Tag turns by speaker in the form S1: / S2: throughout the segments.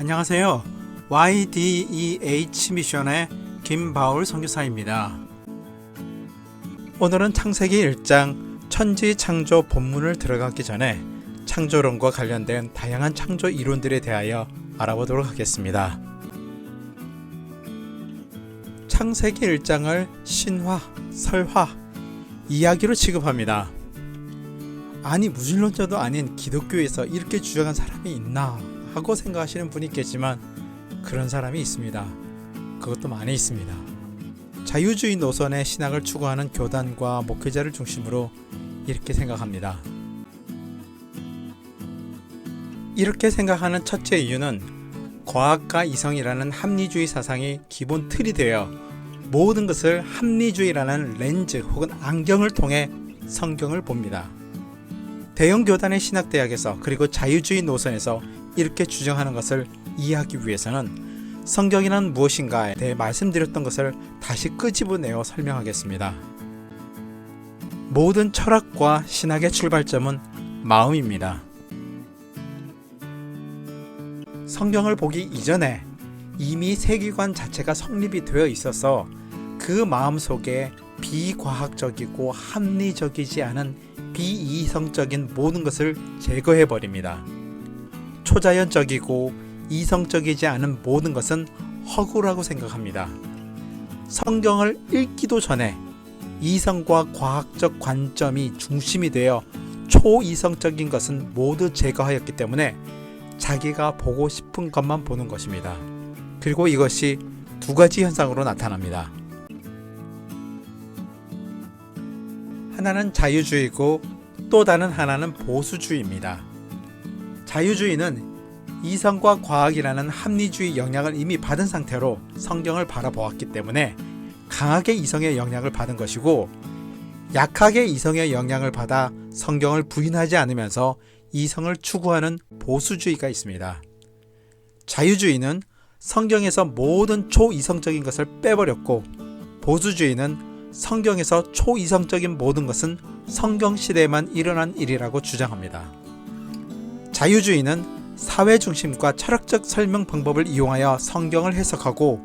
S1: 안녕하세요. YDEH 미션의 김바울 선교사입니다. 오늘은 창세기 1장 천지창조 본문을 들어가기 전에 창조론과 관련된 다양한 창조 이론들에 대하여 알아보도록 하겠습니다. 창세기 1장을 신화, 설화, 이야기로 취급합니다. 아니 무신론자도 아닌 기독교에서 이렇게 주장한 사람이 있나 하고 생각하시는 분이 있겠지만 그런 사람이 있습니다. 그것도 많이 있습니다. 자유주의 노선의 신학을 추구하는 교단과 목회자를 중심으로 이렇게 생각합니다. 이렇게 생각하는 첫째 이유는 과학과 이성이라는 합리주의 사상이 기본 틀이 되어 모든 것을 합리주의라는 렌즈 혹은 안경을 통해 성경을 봅니다. 대형 교단의 신학대학에서 그리고 자유주의 노선에서 이렇게 주장하는 것을 이해하기 위해서는 성경이란 무엇인가에 대해 말씀드렸던 것을 다시 끄집어내어 설명하겠습니다. 모든 철학과 신학의 출발점은 마음입니다. 성경을 보기 이전에 이미 세계관 자체가 성립이 되어 있어서 그 마음 속에 비과학적이고 합리적이지 않은 비이성적인 모든 것을 제거해버립니다. 초자연적이고 이성적이지 않은 모든 것은 허구라고 생각합니다. 성경을 읽기도 전에 이성과 과학적 관점이 중심이 되어 초이성적인 것은 모두 제거하였기 때문에 자기가 보고 싶은 것만 보는 것입니다. 그리고 이것이 두 가지 현상으로 나타납니다. 하나는 자유주의고 또 다른 하나는 보수주의입니다. 자유주의는 이성과 과학이라는 합리주의 영향을 이미 받은 상태로 성경을 바라보았기 때문에 강하게 이성의 영향을 받은 것이고, 약하게 이성의 영향을 받아 성경을 부인하지 않으면서 이성을 추구하는 보수주의가 있습니다. 자유주의는 성경에서 모든 초이성적인 것을 빼버렸고, 보수주의는 성경에서 초이성적인 모든 것은 성경 시대에만 일어난 일이라고 주장합니다. 자유주의는 사회 중심과 철학적 설명 방법을 이용하여 성경을 해석하고,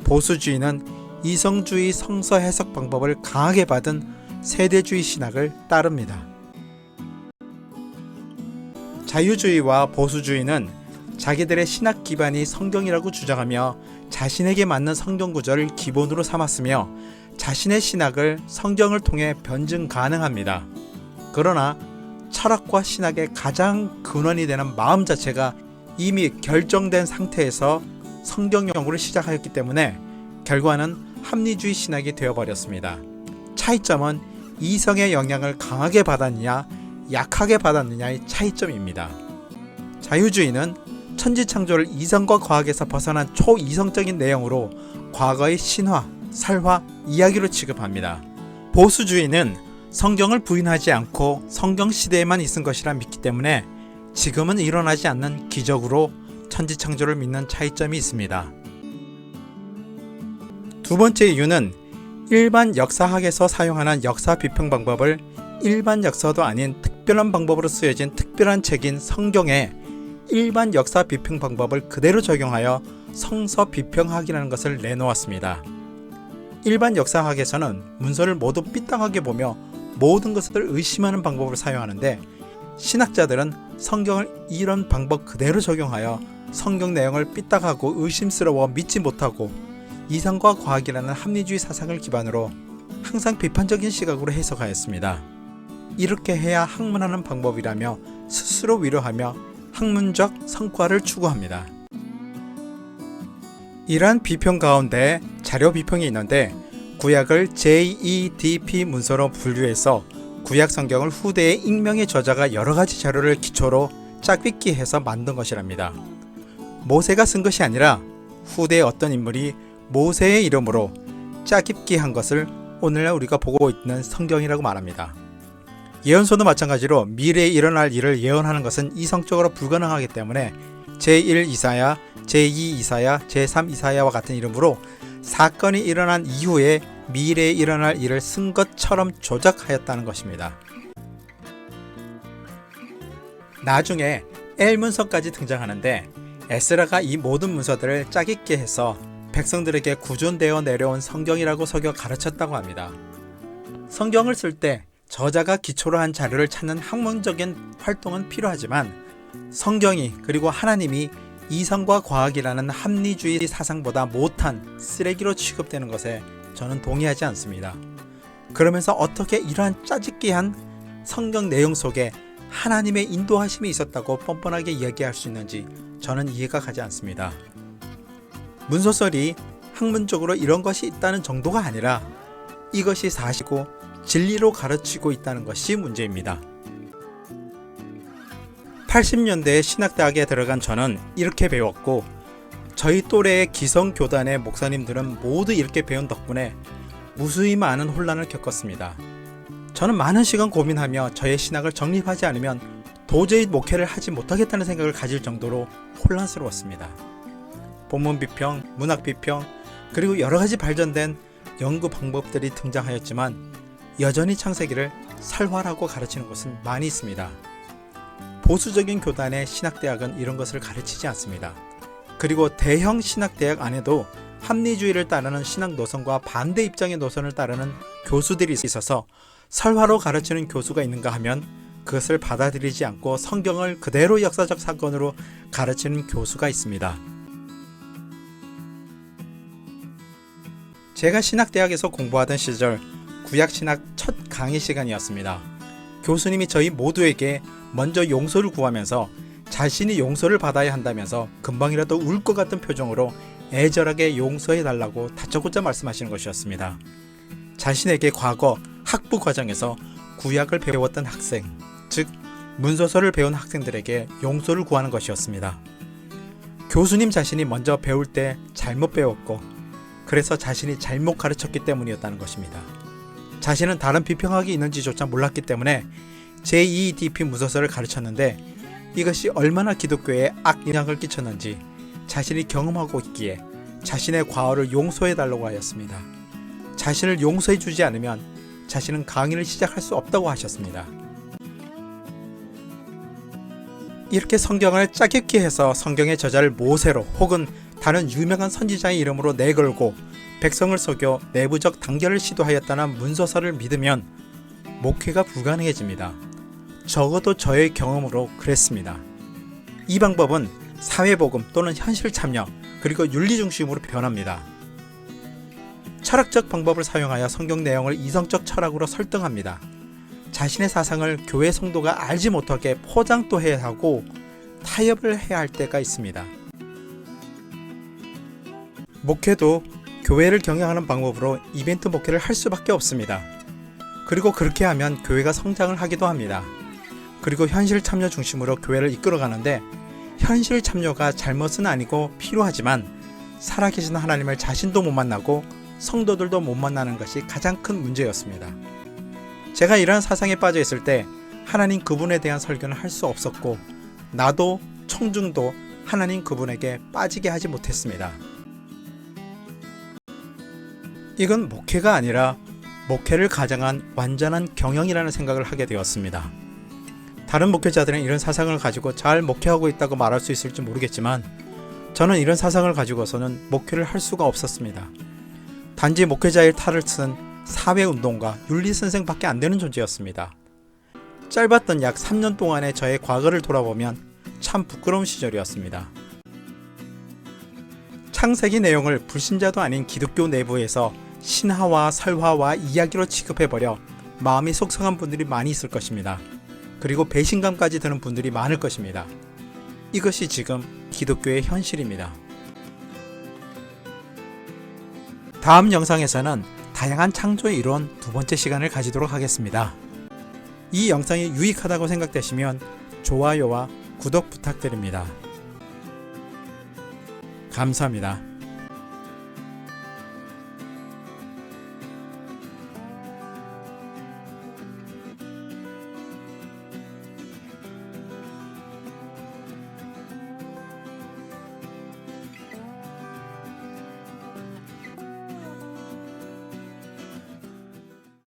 S1: 보수주의는 이성주의 성서 해석 방법을 강하게 받은 세대주의 신학을 따릅니다. 자유주의와 보수주의는 자기들의 신학 기반이 성경이라고 주장하며 자신에게 맞는 성경 구절을 기본으로 삼았으며 자신의 신학을 성경을 통해 변증 가능합니다. 그러나 철학과 신학의 가장 근원이 되는 마음 자체가 이미 결정된 상태에서 성경 연구를 시작하였기 때문에 결과는 합리주의 신학이 되어버렸습니다. 차이점은 이성의 영향을 강하게 받았느냐 약하게 받았느냐의 차이점입니다. 자유주의는 천지창조를 이성과 과학에서 벗어난 초이성적인 내용으로 과거의 신화, 설화, 이야기로 취급합니다. 보수주의는 성경을 부인하지 않고 성경 시대에만 있은 것이라 믿기 때문에 지금은 일어나지 않는 기적으로 천지창조를 믿는 차이점이 있습니다. 두 번째 이유는 일반 역사학에서 사용하는 역사 비평 방법을 일반 역사도 아닌 특별한 방법으로 쓰여진 특별한 책인 성경에 일반 역사 비평 방법을 그대로 적용하여 성서 비평학이라는 것을 내놓았습니다. 일반 역사학에서는 문서를 모두 삐딱하게 보며 모든 것을 의심하는 방법을 사용하는데, 신학자들은 성경을 이런 방법 그대로 적용하여 성경 내용을 삐딱하고 의심스러워 믿지 못하고 이성과 과학이라는 합리주의 사상을 기반으로 항상 비판적인 시각으로 해석하였습니다. 이렇게 해야 학문하는 방법이라며 스스로 위로하며 학문적 성과를 추구합니다. 이러한 비평 가운데 자료 비평이 있는데, 구약을 JEDP 문서로 분류해서 구약 성경을 후대의 익명의 저자가 여러가지 자료를 기초로 짝짓기해서 만든 것이랍니다. 모세가 쓴 것이 아니라 후대의 어떤 인물이 모세의 이름으로 짝짓기한 것을 오늘날 우리가 보고 있는 성경이라고 말합니다. 예언서도 마찬가지로 미래에 일어날 일을 예언하는 것은 이성적으로 불가능하기 때문에 제1 이사야, 제2 이사야, 제3 이사야와 같은 이름으로 사건이 일어난 이후에 미래에 일어날 일을 쓴 것처럼 조작하였다는 것입니다. 나중에 L문서까지 등장하는데 에스라가 이 모든 문서들을 짜깁게 해서 백성들에게 구존되어 내려온 성경이라고 속여 가르쳤다고 합니다. 성경을 쓸 때 저자가 기초로 한 자료를 찾는 학문적인 활동은 필요하지만 성경이 그리고 하나님이 이성과 과학이라는 합리주의 사상보다 못한 쓰레기로 취급되는 것에 저는 동의하지 않습니다. 그러면서 어떻게 이러한 짜깁기한 성경 내용 속에 하나님의 인도하심이 있었다고 뻔뻔하게 이야기할 수 있는지 저는 이해가 가지 않습니다. 문서설이 학문적으로 이런 것이 있다는 정도가 아니라 이것이 사실이고 진리로 가르치고 있다는 것이 문제입니다. 80년대에 신학대학에 들어간 저는 이렇게 배웠고 저희 또래의 기성교단의 목사님들은 모두 이렇게 배운 덕분에 무수히 많은 혼란을 겪었습니다. 저는 많은 시간 고민하며 저의 신학을 정립하지 않으면 도저히 목회를 하지 못하겠다는 생각을 가질 정도로 혼란스러웠습니다. 본문 비평, 문학 비평, 그리고 여러 가지 발전된 연구 방법들이 등장하였지만 여전히 창세기를 살화라고 가르치는 곳은 많이 있습니다. 보수적인 교단의 신학대학은 이런 것을 가르치지 않습니다. 그리고 대형 신학대학 안에도 합리주의를 따르는 신학 노선과 반대 입장의 노선을 따르는 교수들이 있어서 설화로 가르치는 교수가 있는가 하면 그것을 받아들이지 않고 성경을 그대로 역사적 사건으로 가르치는 교수가 있습니다. 제가 신학대학에서 공부하던 시절 구약신학 첫 강의 시간이었습니다. 교수님이 저희 모두에게 먼저 용서를 구하면서 자신이 용서를 받아야 한다면서 금방이라도 울 것 같은 표정으로 애절하게 용서해달라고 다짜고짜 말씀하시는 것이었습니다. 자신에게 과거 학부 과정에서 구약을 배웠던 학생, 즉 문서서를 배운 학생들에게 용서를 구하는 것이었습니다. 교수님 자신이 먼저 배울 때 잘못 배웠고 그래서 자신이 잘못 가르쳤기 때문이었다는 것입니다. 자신은 다른 비평학이 있는지조차 몰랐기 때문에 제2DP 문서서를 가르쳤는데 이것이 얼마나 기독교에 악영향을 끼쳤는지 자신이 경험하고 있기에 자신의 과오를 용서해달라고 하였습니다. 자신을 용서해주지 않으면 자신은 강의를 시작할 수 없다고 하셨습니다. 이렇게 성경을 짜깁기 해서 성경의 저자를 모세로 혹은 다른 유명한 선지자의 이름으로 내걸고 백성을 속여 내부적 단결을 시도하였다는 문서서를 믿으면 목회가 불가능해집니다. 적어도 저의 경험으로 그랬습니다. 이 방법은 사회복음 또는 현실 참여 그리고 윤리 중심으로 변합니다. 철학적 방법을 사용하여 성경 내용을 이성적 철학으로 설득합니다. 자신의 사상을 교회 성도가 알지 못하게 포장도 해야 하고 타협을 해야 할 때가 있습니다. 목회도 교회를 경영하는 방법으로 이벤트 목회를 할 수밖에 없습니다. 그리고 그렇게 하면 교회가 성장을 하기도 합니다. 그리고 현실 참여 중심으로 교회를 이끌어가는데 현실 참여가 잘못은 아니고 필요하지만 살아계신 하나님을 자신도 못 만나고 성도들도 못 만나는 것이 가장 큰 문제였습니다. 제가 이러한 사상에 빠져 있을 때 하나님 그분에 대한 설교는 할 수 없었고 나도 청중도 하나님 그분에게 빠지게 하지 못했습니다. 이건 목회가 아니라 목회를 가장한 완전한 경영이라는 생각을 하게 되었습니다. 다른 목회자들은 이런 사상을 가지고 잘 목회하고 있다고 말할 수 있을지 모르겠지만 저는 이런 사상을 가지고서는 목회를 할 수가 없었습니다. 단지 목회자의 탈을 쓴 사회운동가 윤리선생밖에 안 되는 존재였습니다. 짧았던 약 3년 동안의 저의 과거를 돌아보면 참 부끄러운 시절이었습니다. 창세기 내용을 불신자도 아닌 기독교 내부에서 신화와 설화와 이야기로 취급해버려 마음이 속상한 분들이 많이 있을 것입니다. 그리고 배신감까지 드는 분들이 많을 것입니다. 이것이 지금 기독교의 현실입니다. 다음 영상에서는 다양한 창조의 이론 두 번째 시간을 가지도록 하겠습니다. 이 영상이 유익하다고 생각되시면 좋아요와 구독 부탁드립니다. 감사합니다.